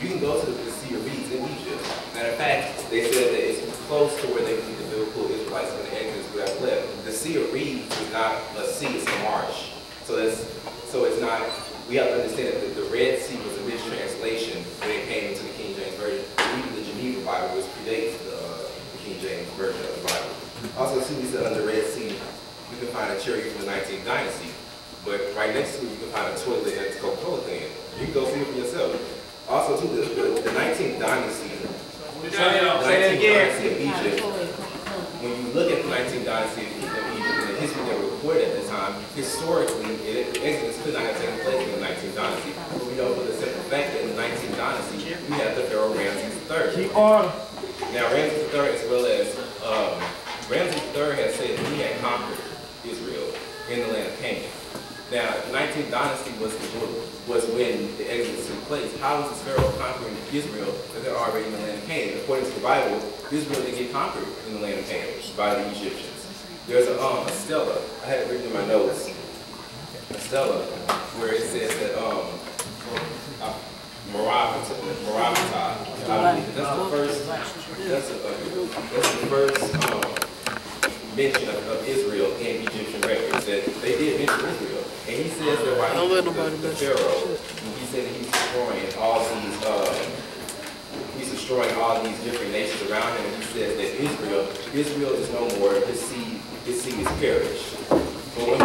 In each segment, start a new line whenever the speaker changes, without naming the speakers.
You can go to the Sea of Reeds in Egypt. Matter of fact, they said that it's close to where they believe the biblical Israelites in the Exodus would have left. The Sea of Reeds is not a sea, it's a marsh. So it's not, we have to understand that the Red Sea was a mistranslation when it came into the King James Version. Even the Geneva Bible, which predates the King James Version of the Bible. Also, too, we said under the Red Sea, you can find a chariot from the 19th dynasty. But right next to it, you can find a toilet that's Coca-Cola can. You can go see it for yourself. Also, too, the 19th dynasty, of Egypt, when you look at the 19th dynasty of Egypt and the history that was recorded at the time, historically, Exodus could not have taken place in the 19th dynasty. But we know for the simple fact that in the 19th dynasty, we had the Pharaoh Ramses III. Now, Ramses III, as well as Ramses III has said that he had conquered Israel in the land of Canaan. Now, the 19th dynasty was when the Exodus took place. How was this Pharaoh conquering Israel if they're already in the land of Canaan? According to the Bible, Israel didn't get conquered in the land of Canaan by the Egyptians. There's a stela, I had it written in my notes, a stela, where it says that Moravata, I believe that's the first mention of Israel in Egyptian records, that they did mention Israel. And he says that while the Pharaoh, he said that he's destroying all these different nations around him, and he says that Israel is no more, his seed is perished. But when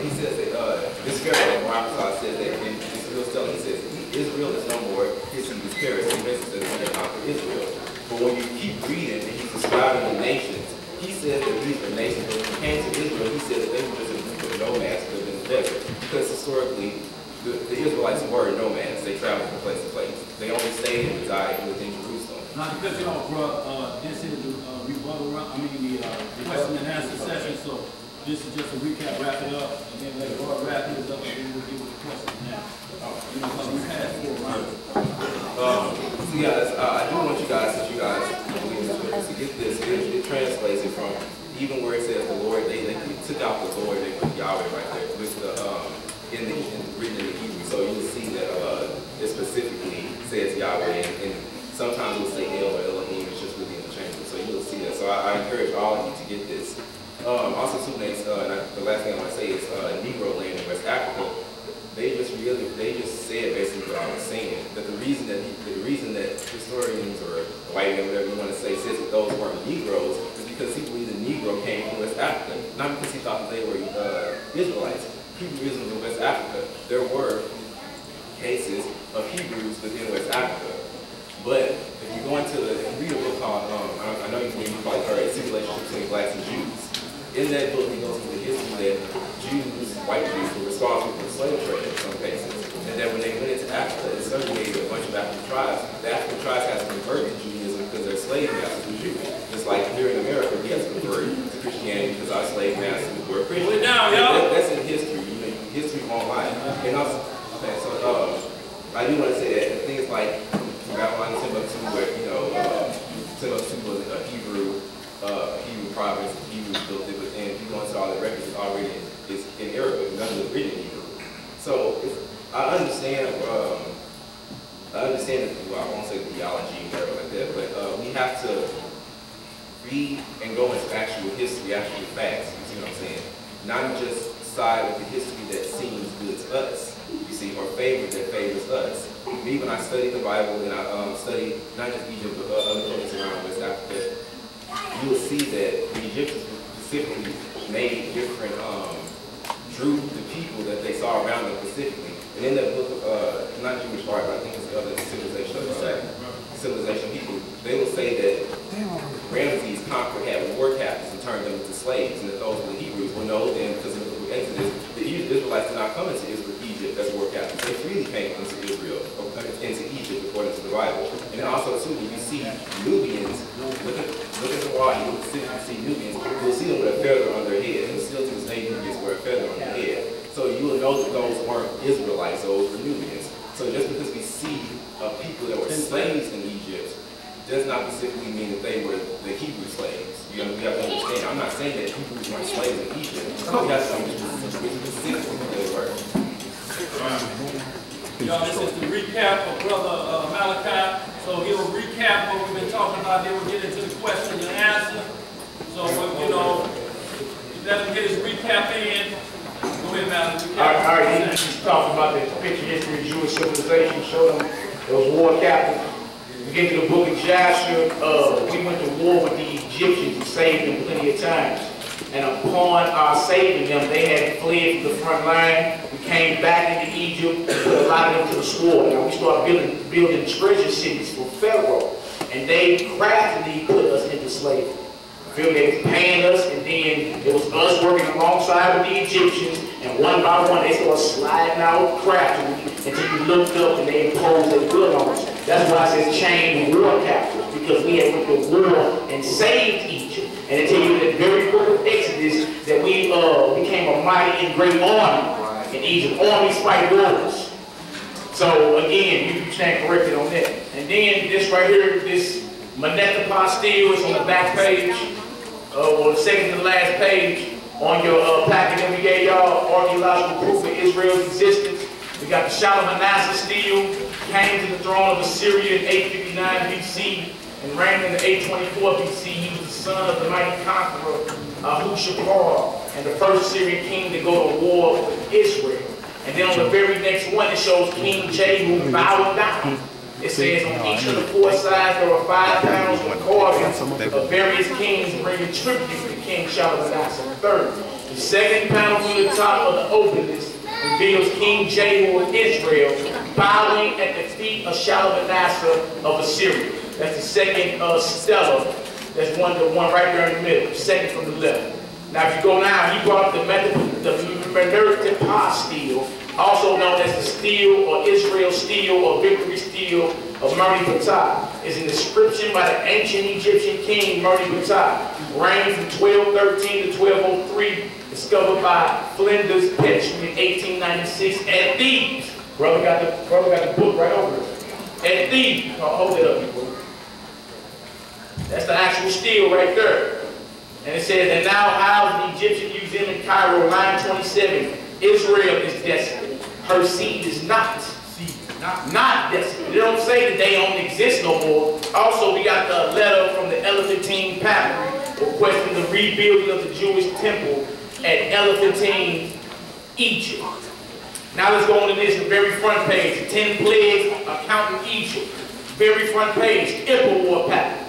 he says that this Pharaoh, Moravata, says that in Israel's telling, he says Israel is no more, his seed is perished. He mentions that they're going to conquer Israel. But when you keep reading and he's describing the nations, he says that these were nations. When he came to Israel, he said that they were just a group of nomads who lived in the desert. Because historically, the Israelites were nomads. They traveled from place to place. They only stayed and resided within Jerusalem.
Now, because y'all brought this is the rebuttal round, the question and answer session. So this is just a recap, wrap it up, and then let Bart wrap it up, and then we'll deal with the questions now. Because we've had 4 rounds.
So guys, I do want you guys, since you guys to get this, it translates it from even where it says the Lord, they took out the Lord, they put Yahweh right there with the written in the Hebrew. So you will see that it specifically says Yahweh, and sometimes we'll say El or Elohim. It's just really interchangeable. So you will see that. So I encourage all of you to get this. Also, two things. The last thing I want to say is Negro land in West Africa. They just said basically what I was saying, that the reason that historians or white men, whatever you want to say, says that those weren't Negroes is because he believed the Negro came from West Africa, not because he thought that they were Israelites. Hebrewism in West Africa. There were cases of Hebrews within West Africa, but if you go into if you read a book called I know you probably heard it, Simulation Between Blacks and Jews. In that book, he goes into the history that Jews, white Jews, were responsible for the slave trade in some cases. And that when they went into Africa and segregated a bunch of African tribes, the African tribes had to convert to Judaism because their slave masters were Jewish. Just like here in America, we have to convert to Christianity because our slave masters were Christian. That's in history. You know, history won't lie. And also, okay, so I do want to say that things like Babylon and Timbuktu, where Timbuktu was a Hebrew province, Hebrews built it, but then if you go into all the records, it's already in Arabic, none of it written in Hebrew. So I understand well, I won't say theology or whatever like that, but we have to read and go into actual history, actual facts, you see what I'm saying? Not just side with the history that seems good to us, you see, or that favors us. Me, when I studied the Bible, and I studied not just Egypt, but other places around West Africa, you will see that the Egyptians specifically made different, drew the people that they saw around them specifically. And in that book, not Jewish part, but I think it's the other civilization people, they will say that Ramses conquered, had war captives and turned them into slaves, and that those were the Hebrews. Well, no, then because of the book of Exodus, the Israelites did not come into Egypt as war captives. They freely came into Egypt according to the Bible. And then also too, when you see Nubians, look at the wall, you will see Nubians, you'll see them with a feather on their head, and still to this day Nubians wear a feather on their head. So you will know that those weren't Israelites, those were Nubians. So just because we see people that were slaves in Egypt does not specifically mean that they were the Hebrew slaves. You know, we have to understand. I'm not saying that Hebrews weren't slaves in Egypt. We have to understand specifically who they were.
Y'all, this is the recap of Brother Malachi. So he'll recap what we've been talking about, then we'll get into the question and answer. So, you know, let him get his recap in. Go ahead, Malachi.
All right, he's talking about the picture history of Jewish civilization, showed them those war captives. We get to the book of Joshua. We went to war with the Egyptians and saved them plenty of times. And upon our saving them, they had fled from the front line. We came back into Egypt and put a lot of them to the sword. Now we started building treasure cities for Pharaoh. And they craftily put us into slavery. They was paying us, and then it was us working alongside with the Egyptians, and one by one they started sliding out craftily until you looked up and they imposed their will on us. That's why it says chained war captives, because we had went to war and saved Egypt. And they tell you in the very book of Exodus that we became a mighty and great army in Egypt. Armies fight wars. So again, you stand corrected on that. And then this right here, this Manetha Postile is on the back page, or the second to the last page on your packet that we gave y'all, archaeological proof of Israel's existence. We got the Shalmaneser stele, came to the throne of Assyria in 859 BC and reigned in the 824 BC. He was the son of the mighty conqueror Ahushapar, and the first Syrian king to go to war with Israel. And then on the very next one, it shows King Jehu bowing down. It says on each of the four sides there were 5 pounds of carvings of various kings bringing tribute to King Shalmaneser III. The second panel from the top of the openness reveals King Jehu of Israel bowing at the feet of Shalmaneser of Assyria. That's the second stela. That's the one right there in the middle, second from the left. Now if you go now, he brought up the Manetha Postile, also known as the stele or Israel stele or victory stele of Brit-HaHadashah, is an inscription by the ancient Egyptian king Brit-HaHadashah, reigned from 1213 to 1203, discovered by Flinders Petrie in 1896 at Thebes. Brother got the book right over there. At Thebes. Hold it up, bro. That's the actual stele right there. And it says, and now housed the Egyptian Museum in Cairo, line 27. Israel is desolate. Her seed is not desolate. They don't say that they don't exist no more. Also, we got the letter from the Elephantine Papyri requesting the rebuilding of the Jewish temple at Elephantine, Egypt. Now let's go on to this, the very front page. 10 plagues accounting Egypt. Very front page, War Papyrus.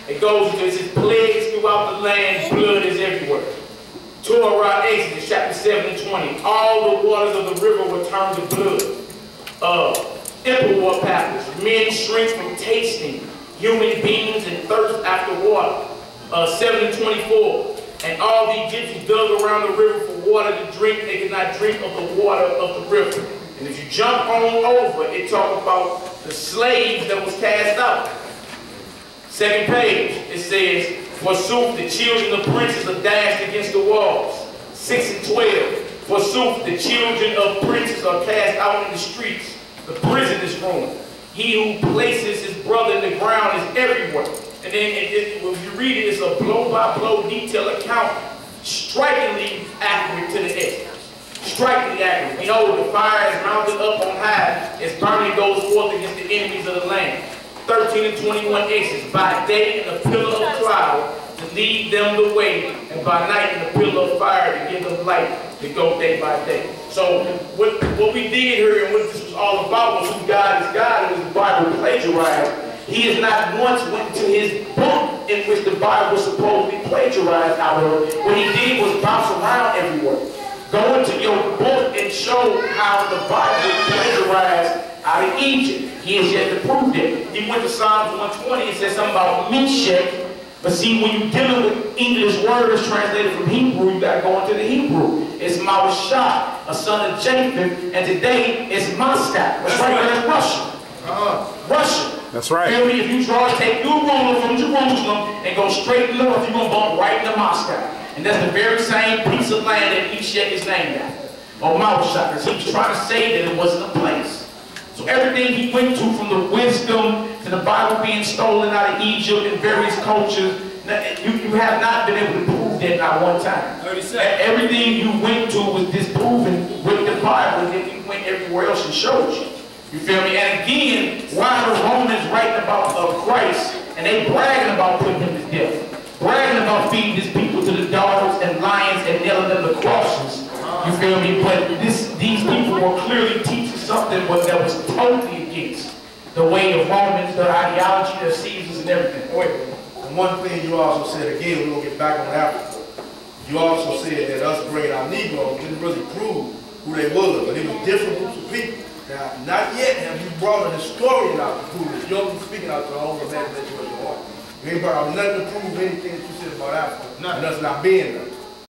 It goes into, it says, plagues throughout the land, blood is everywhere. Torah, Exodus, chapter 7 and 20. All the waters of the river were turned to blood. War Papyrus. Men shrink from tasting human beings and thirst after water. 7 and 24. And all the Egyptians dug around the river for water to drink. They could not drink of the water of the river. And if you jump on over, it talks about the slaves that was cast out. Second page, it says, forsooth, the children of princes are dashed against the walls. 6 and 12. Forsooth, the children of princes are cast out in the streets. The prison is ruined. He who places his brother in the ground is everywhere. And then when you read it, it's a blow-by-blow detailed account, strikingly accurate to the essence. Strikingly accurate. Behold, the fire is mounted up on high, its burning goes forth against the enemies of the land. 13 and 21 Exodus. By day in a pillar of cloud to lead them the way, and by night in a pillar of fire to give them light to go day by day. So what we did here and what this was all about was who God is God, and was the Bible plagiarized. He has not once went to his book in which the Bible was supposedly plagiarized out of. What he did was bounce around everywhere. Go into your book and show how the Bible was plagiarized out of Egypt. He has yet to prove that. He went to Psalms 120 and said something about Meshach. But see, when you're dealing with English words translated from Hebrew, you got to go into the Hebrew. It's Mawashah, a son of Japheth, and today it's Moscow. That's right, that's Russia. Russia.
That's right.
If you try to take your ruler from Jerusalem and go straight north, you're going to bump right into Moscow. And that's the very same piece of land that Meshach is named after. Or Mawashah, because he was trying to say that it wasn't a place. So everything he went to, from the wisdom to the Bible being stolen out of Egypt and various cultures, you have not been able to prove that not one time. Everything you went to was disproven with the Bible, and then you went everywhere else and showed you. You feel me? And again, why are the Romans writing about Christ and they bragging about putting him to death? Bragging about feeding his people to the dogs and lions and nailing them to crosses. You feel me? But these people were clearly teaching something that was totally against the way of Romans, the ideology, the Caesars, and everything.
Wait, and one thing you also said, again, we're going to get back on Africa. You also said that us bringing our Negroes didn't really prove who they were, but it was different groups of people. Now, not yet have you brought an historian out to prove it. You're only speaking out to your own imagination of your heart. You ain't brought out nothing to prove anything that you said about Africa, and us not being there.